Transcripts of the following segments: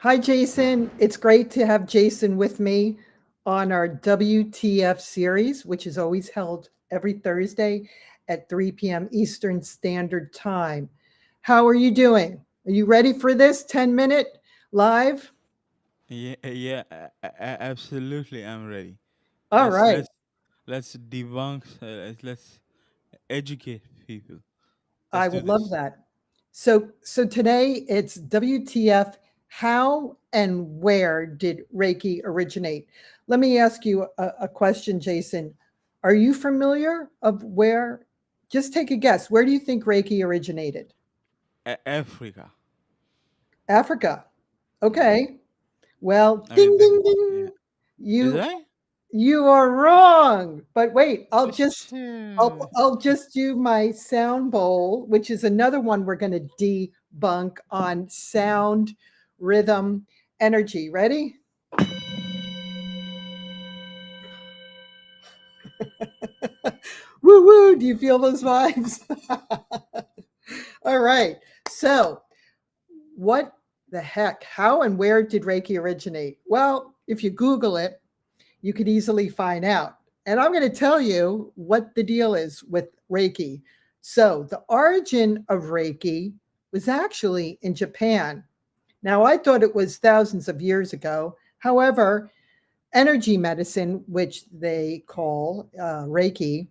Hi, Jason. It's great to have Jason with me on our WTF series, which is always held every Thursday at 3 p.m. Eastern Standard Time. How are you doing? Are you ready for this 10-minute live? Yeah, absolutely. I'm ready. All Let's right. let's let's debunk. Let's educate people. Let's I do would love this. that. So today it's WTF. How and where did Reiki originate? Let me ask you a question, Jason. Are you familiar of where? Just take a guess. Where do you think Reiki originated? Africa. Africa. Yeah. Okay. Well, I mean, ding this. ding Yeah. ding. Is You I? you are wrong. But wait, Shit. I'll just do my sound bowl, which is another one we're going to debunk on sound, rhythm, energy. Ready? Woo woo. Do you feel those vibes? All right. So, what the heck? How and where did Reiki originate? Well, if you Google it, you could easily find out. And I'm going to tell you what the deal is with Reiki. So, the origin of Reiki was actually in Japan. Now, I thought it was thousands of years ago. However, energy medicine, which they call Reiki,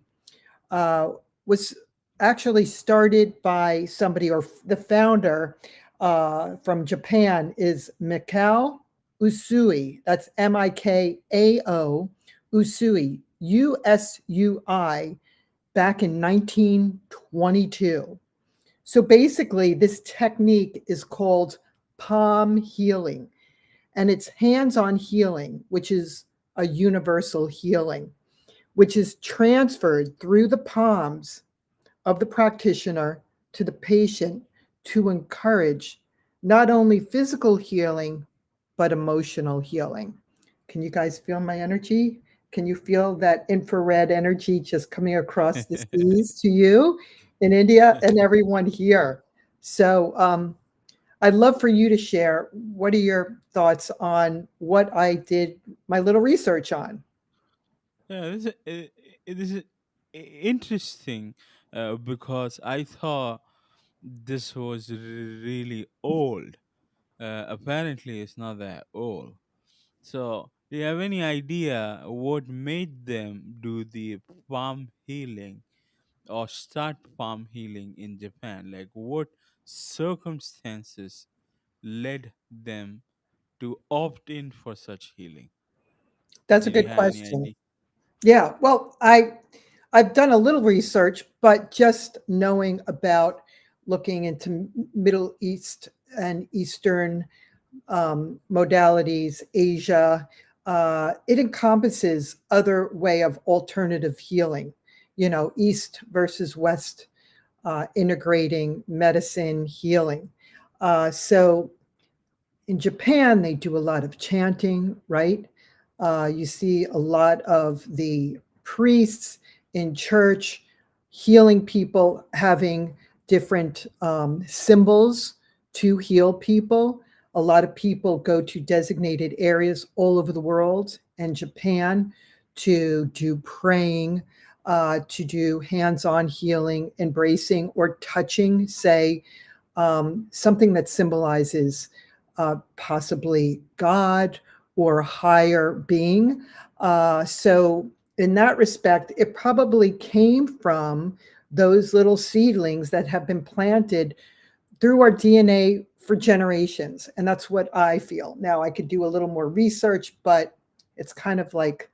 uh, was actually started by somebody, or the founder from Japan is Mikao Usui. That's Mikao Usui, Usui, back in 1922. So basically, this technique is called palm healing, and it's hands on healing, which is a universal healing, which is transferred through the palms of the practitioner to the patient to encourage not only physical healing, but emotional healing. Can you guys feel my energy? Can you feel that infrared energy just coming across the seas to you in India and everyone here? So, I'd love for you to share what are your thoughts on what I did my little research on. Yeah, this is interesting because I thought this was really old. Apparently, it's not that old. So, do you have any idea what made them do the palm healing or start palm healing in Japan? Like, what circumstances led them to opt in for such healing? That's a Do you good have any question. idea? Yeah, well, I've done a little research, but just knowing about looking into Middle East and Eastern modalities, Asia, it encompasses other way of alternative healing. East versus West, integrating medicine healing. So in Japan, they do a lot of chanting, right? You see a lot of the priests in church healing people, having different symbols to heal people. A lot of people go to designated areas all over the world and Japan to do praying, to do hands on healing, embracing or touching, say, something that symbolizes possibly God or higher being. So, in that respect, it probably came from those little seedlings that have been planted through our DNA for generations. And that's what I feel. Now, I could do a little more research, but it's kind of like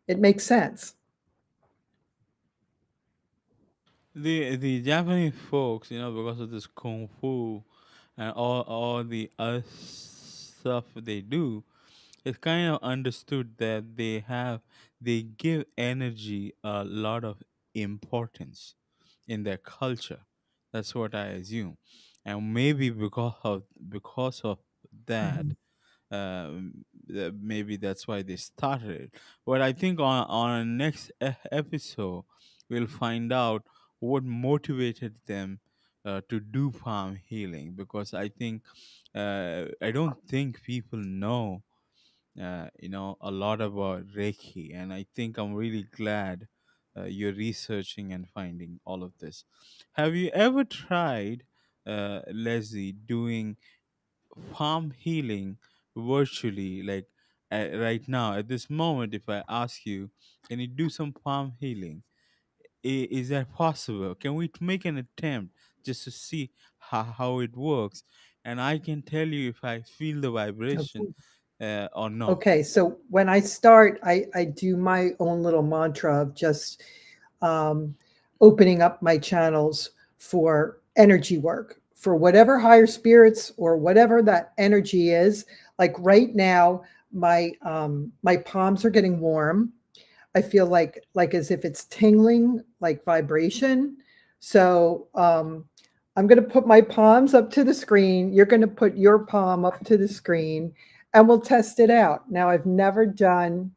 it makes sense. The Japanese folks, because of this kung fu and all the other stuff they do, it's kind of understood that they give energy a lot of importance in their culture. That's what I assume, and maybe because of that, Mhm. maybe that's why they started it. But I think on our next episode, we'll find out what motivated them to do palm healing, because I think I don't think people know, a lot about Reiki, and I think I'm really glad you're researching and finding all of this. Have you ever tried, Leslie, doing palm healing virtually? Like, right now, at this moment, if I ask you, can you do some palm healing? Is that possible? Can we make an attempt just to see how it works? And I can tell you if I feel the vibration Okay. or no. Okay, so when I start, I do my own little mantra of just um, opening up my channels for energy work, for whatever higher spirits or whatever that energy is. Like right now, my palms are getting warm. I feel like as if it's tingling, like vibration. So I'm going to put my palms up to the screen. You're going to put your palm up to the screen, and we'll test it out. Now, I've never done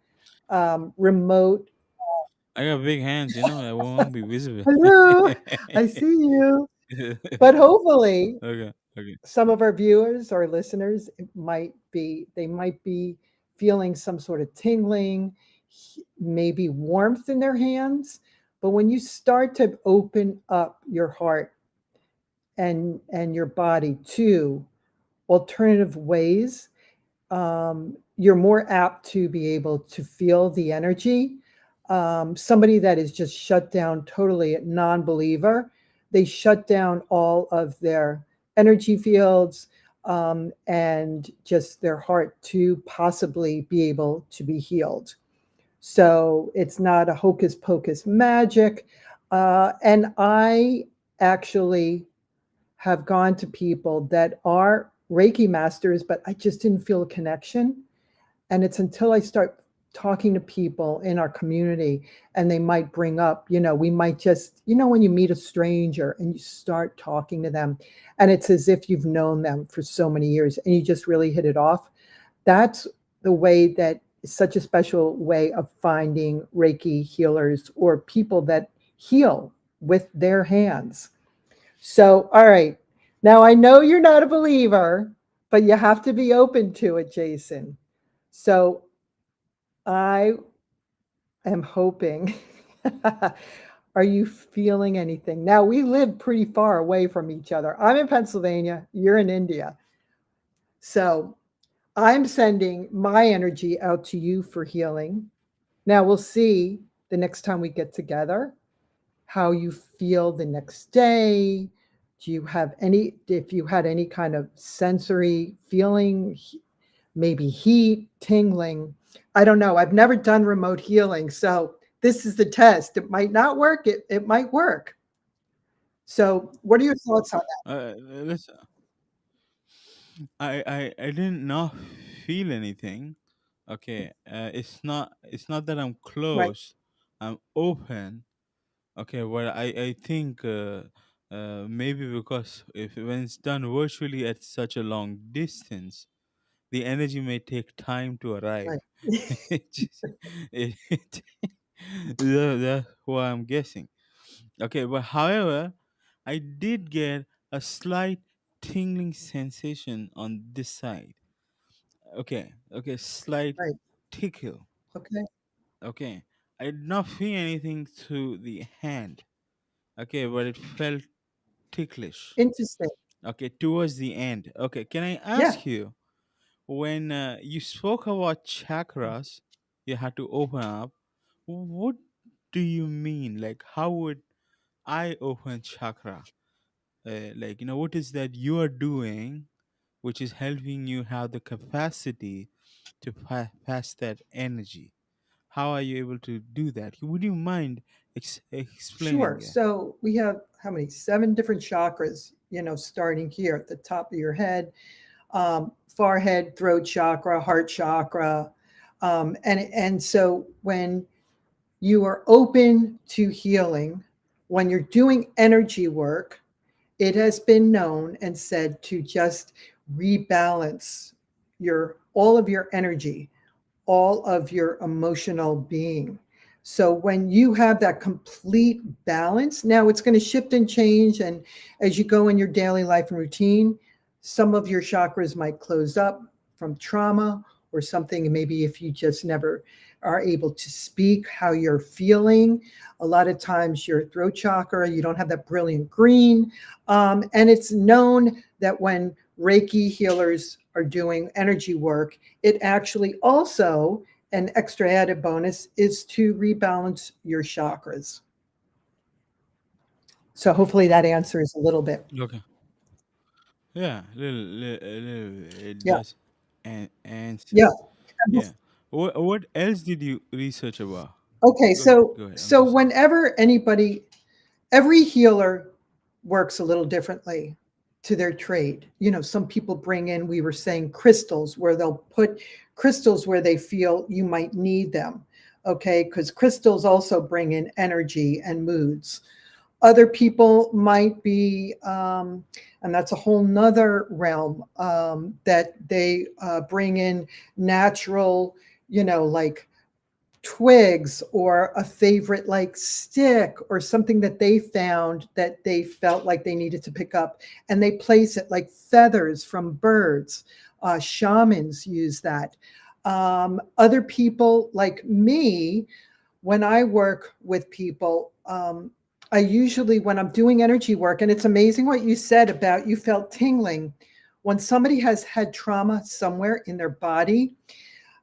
remote. I got big hands, I won't be visible. Hello, I see you. But hopefully, Okay, okay. some of our viewers or listeners they might be feeling some sort of tingling, maybe warmth in their hands. But when you start to open up your heart and your body to alternative ways, you're more apt to be able to feel the energy. Somebody that is just shut down totally, non-believer, they shut down all of their energy fields, and just their heart to possibly be able to be healed. So it's not a hocus pocus magic. And I actually have gone to people that are Reiki masters, but I just didn't feel a connection. And it's until I start talking to people in our community and they might bring up, we might just, when you meet a stranger and you start talking to them and it's as if you've known them for so many years and you just really hit it off. That's the way that is such a special way of finding Reiki healers or people that heal with their hands. So, all right. Now I know you're not a believer, but you have to be open to it, Jason. So I am hoping. Are you feeling anything? Now we live pretty far away from each other. I'm in Pennsylvania, you're in India. So I'm sending my energy out to you for healing. Now we'll see the next time we get together how you feel the next day. Do you have any, if you had any kind of sensory feeling, maybe heat, tingling? I don't know. I've never done remote healing. So this is the test. It might not work, it might work. So, what are your thoughts on that? Listen, I didn't not feel anything. Okay, it's not that I'm Right, close. I'm open. Okay, well, I think maybe because if when it's done virtually at such a long distance, the energy may take time to arrive. right. It just- that's what I'm guessing. Okay, but however, I did get a slight tingling sensation on this side. Okay, okay, slight Right. tickle. Okay. Okay, I did not feel anything to the hand. Okay, but it felt ticklish. Interesting. Okay, towards the end. Okay, can I Yeah, ask you, when you spoke about chakras, you had to open up. What do you mean? Like, how would I open chakra? Like, what is that you are doing which is helping you have the capacity to pass that energy? How are you able to do that? Would you mind explaining sure. that? So we have how many? Seven different chakras, starting here at the top of your head, forehead, throat chakra, heart chakra. And so when you are open to healing, when you're doing energy work, it has been known and said to just rebalance your all of your energy, all of your emotional being. So when you have that complete balance, now it's going to shift and change. And as you go in your daily life and routine, Some of your chakras might close up from trauma or something. And maybe if you just never are able to speak how you're feeling, a lot of times your throat chakra, you don't have that brilliant green. And it's known that when Reiki healers are doing energy work, it actually also, an extra added bonus is to rebalance your chakras. So hopefully that answers a little bit. Okay. Yeah, little it Yeah. does Yeah. answers. Yeah. What else did you research about? Okay. Go ahead. So, Go ahead. I'm so so sorry. whenever anybody, every healer works a little differently to their trade. Some people bring in, we were saying, crystals, where they'll put crystals where they feel you might need them. Okay. Because crystals also bring in energy and moods. Other people might be, and that's a whole nother realm, that they bring in natural, like twigs or a favorite like stick or something that they found that they felt like they needed to pick up, and they place it like feathers from birds. Shamans use that. Other people like me, when I work with people, I usually, when I'm doing energy work, and it's amazing what you said about you felt tingling. When somebody has had trauma somewhere in their body,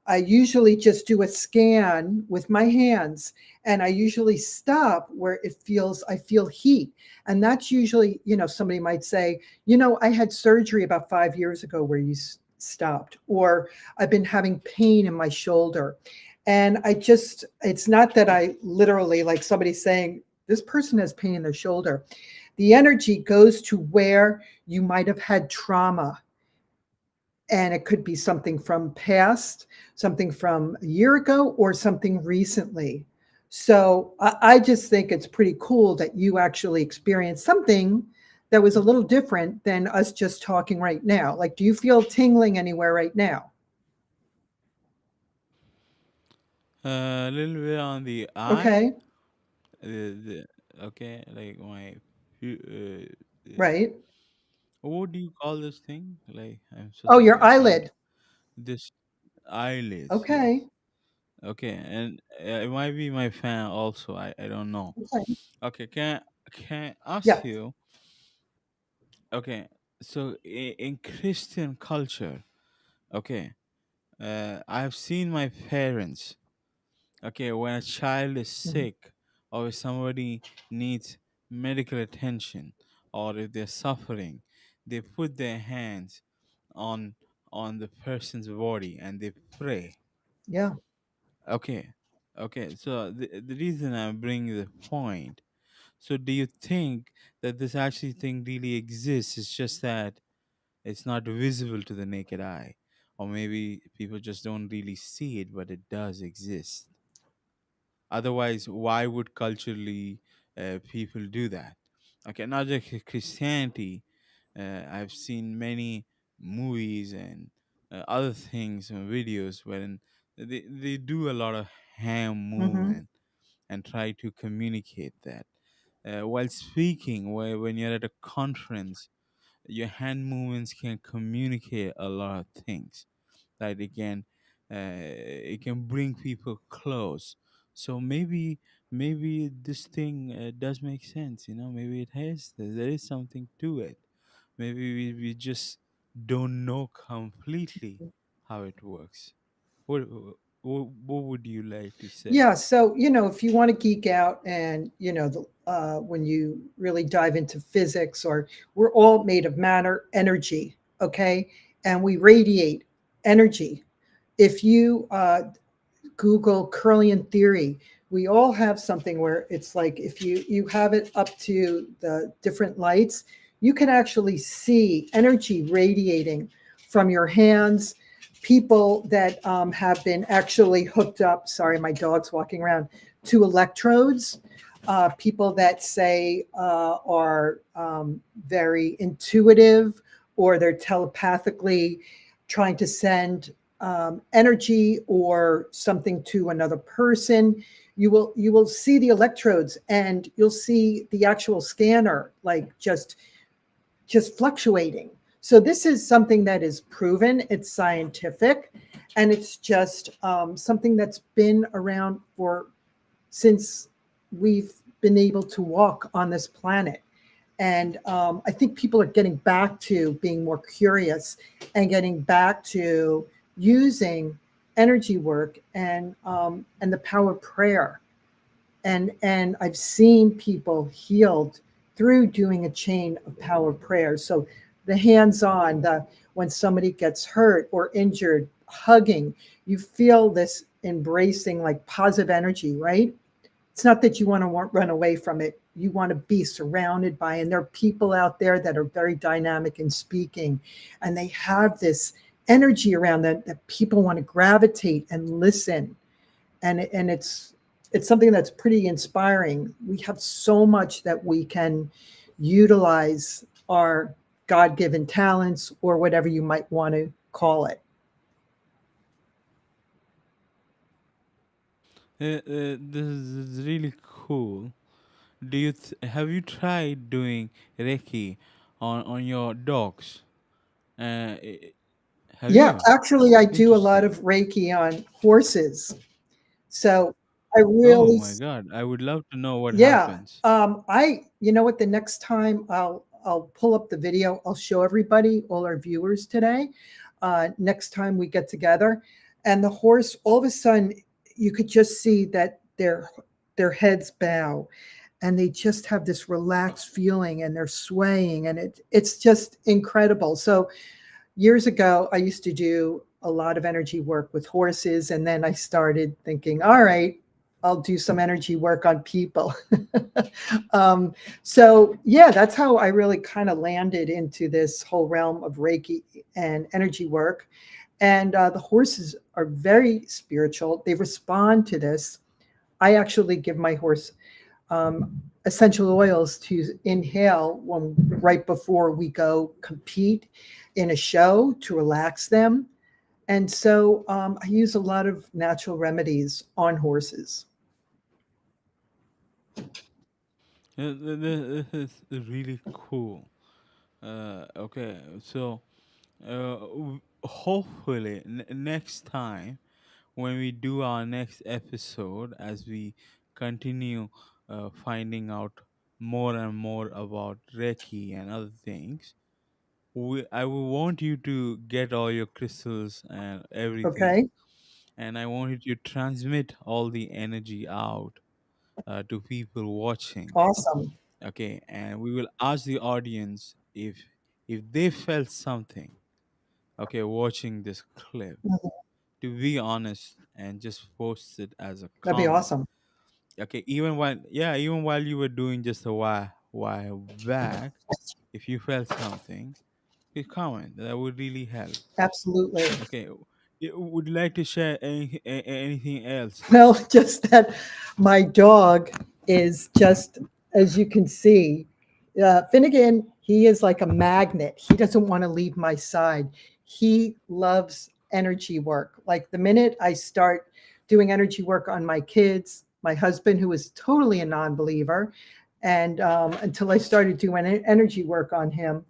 I usually just do a scan with my hands, and I usually stop where I feel heat. And that's usually, somebody might say, I had surgery about 5 years ago where you stopped, or I've been having pain in my shoulder. And it's not that I literally, like somebody saying, this person has pain in their shoulder. The energy goes to where you might have had trauma, and it could be something from past, something from a year ago, or something recently. So I just think it's pretty cool that you actually experienced something that was a little different than us just talking right now. Like, do you feel tingling anywhere right now? A little bit on the eye. Okay. Okay, like my Right. what do you call this thing? Like, I'm so Oh, your sorry. eyelid. This eyelids, yes. Okay. Okay, and it might be my fan also. I don't know. Okay. Okay, can I Yeah. ask you? Okay, so in Christian culture, okay, I've seen my parents. Okay, when a child is Mhm. sick, or if somebody needs medical attention, or if they're suffering, they put their hands on the person's body and they pray. Yeah. Okay, okay. So the reason I'm bringing the point. So do you think that this actually thing really exists? It's just that it's not visible to the naked eye, or maybe people just don't really see it, but it does exist. Otherwise, why would culturally people do that? Okay, not just Christianity. I've seen many movies and other things and videos wherein they do a lot of hand Hmm. movement and try to communicate that. While speaking, when you're at a conference, your hand movements can communicate a lot of things, that it can bring people close. So maybe this thing does make sense, maybe it has, there is something to it. Maybe we just don't know completely how it works. What would you like to say? Yeah, so if you want to geek out, and when you really dive into physics, or we're all made of matter, energy, okay, and we radiate energy. If you Google Curlian theory, we all have something where it's like if you have it up to the different lights, you can actually see energy radiating from your hands. People that have been actually hooked up, sorry, my dog's walking around, to electrodes. People that say are very intuitive, or they're telepathically trying to send energy or something to another person. You will see the electrodes, and you'll see the actual scanner, like just fluctuating. So this is something that is proven, it's scientific, and it's just something that's been around for since we've been able to walk on this planet. And I think people are getting back to being more curious and getting back to using energy work and the power of prayer. And I've seen people healed through doing a chain of power prayers. So the hands-on, the when somebody gets hurt or injured, hugging, you feel this embracing like positive energy, right? It's not that you want to run away from it. You want to be surrounded by, and there are people out there that are very dynamic in speaking, and they have this energy around them that people want to gravitate and listen. And it's something that's pretty inspiring. We have so much that we can utilize our God-given talents or whatever you might want to call it. This is really cool. Have you tried doing Reiki on your dogs? Have Yeah, you? actually, I do a lot Interesting. of Reiki on horses. So I Oh really, my God, I would love to know what yeah. happens. You know what? The next time I'll pull up the video. I'll show everybody, all our viewers today. Next time we get together, and the horse, all of a sudden, you could just see that their heads bow, and they just have this relaxed feeling, and they're swaying, and it's just incredible. So years ago, I used to do a lot of energy work with horses, and then I started thinking, all right, I'll do some energy work on people. So, yeah, that's how I really kind of landed into this whole realm of Reiki and energy work. And the horses are very spiritual, they respond to this. I actually give my horse essential oils to inhale when right before we go compete in a show to relax them. And so I use a lot of natural remedies on horses. This is really cool. Okay, so hopefully next time when we do our next episode, as we continue finding out more and more about Reiki and other things, I will want you to get all your crystals and everything, Okay. and I want you to transmit all the energy out to people watching. Awesome. Okay, and we will ask the audience if they felt something, okay, watching this clip, Mhm. to be honest and just post it as a That'd be comment. awesome. Okay, even while you were doing just a while back, if you felt something, you comment. That would really help. Absolutely. Okay, would you like to share anything else? Well, just that my dog is just, as you can see, Finnegan, he is like a magnet. He doesn't want to leave my side. He loves energy work. Like the minute I start doing energy work on my kids, my husband, who is totally a non believer, and until I started doing energy work on him,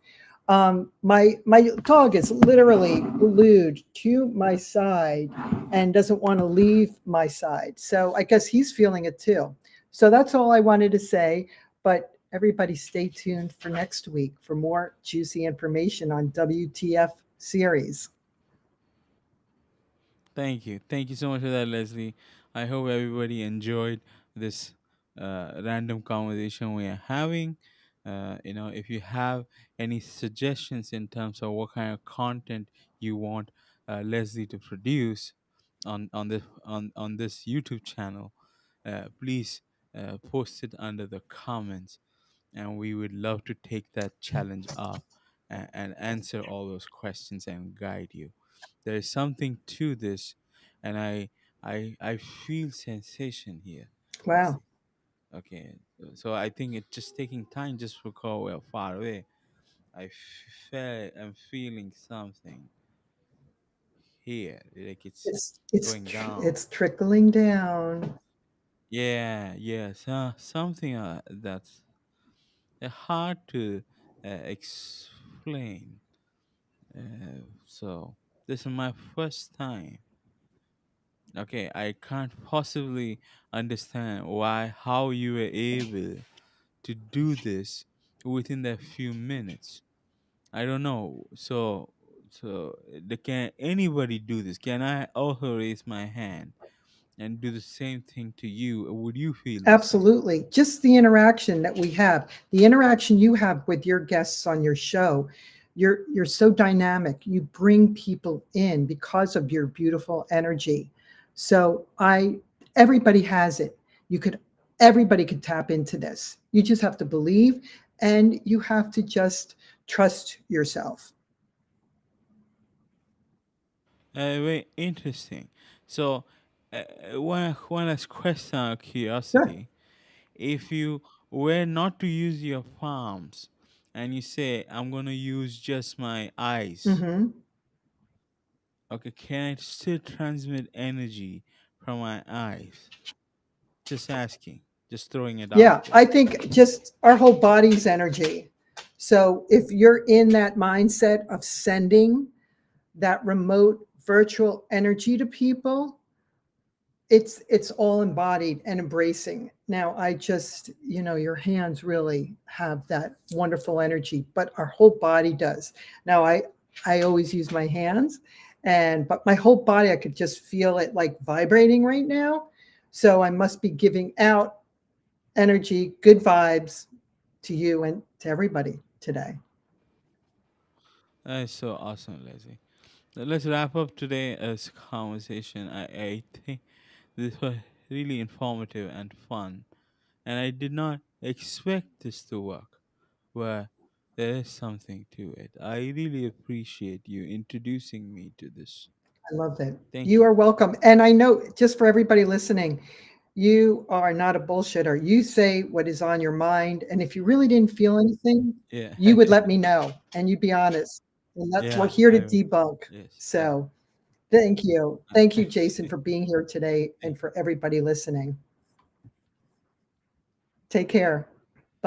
my dog is literally glued to my side and doesn't want to leave my side. So I guess he's feeling it too. So that's all I wanted to say. But everybody stay tuned for next week for more juicy information on WTF series. Thank you so much for that, Leslie. I hope everybody enjoyed this random conversation we are having. If you have any suggestions in terms of what kind of content you want Leslie to produce on this YouTube channel, please post it under the comments, and we would love to take that challenge up and answer all those questions and guide you. There is something to this, and I feel sensation here, Wow, Leslie. Okay, so I think it's just taking time just because we're far away. I'm feeling something here, like it's going down. it's trickling down. Yeah, yeah, so something that's hard to explain. So this is my first time. Okay, I can't possibly understand why how you were able to do this within that few minutes. I don't know. Can anybody do this? Can I also raise my hand and do the same thing to you? Would you feel the same? Absolutely. Just the interaction that we have, the interaction you have with your guests on your show. You're so dynamic. You bring people in because of your beautiful energy. So I everybody has it. You could Everybody could tap into this. You just have to believe and you have to just trust yourself. Very interesting. So, one last question out of Sure. curiosity: if you were not to use your palms, and you say, "I'm gonna use just my eyes," Hmm. okay, can I still transmit energy from my eyes? Just asking, just throwing it out Yeah, there. I think just our whole body's energy. So if you're in that mindset of sending that remote virtual energy to people, it's all embodied and embracing. Now I just, your hands really have that wonderful energy, but our whole body does. Now I always use my hands, and but my whole body, I could just feel it like vibrating right now. So I must be giving out energy, good vibes to you and to everybody today. That is so awesome, Leslie. Let's wrap up today's conversation. I think this was really informative and fun, and I did not expect this to work, but there is something to it. I really appreciate you introducing me to this. I love it. Thank You you. are welcome. And I know, just for everybody listening, you are not a bullshitter. You say what is on your mind. And if you really didn't feel anything, Yeah, you would let me know and you'd be honest. And that's we're yeah, here to I will. debunk. Yes, I will. So thank you. Thank you, Jason, Thank for being here today and you. for everybody listening. Take care.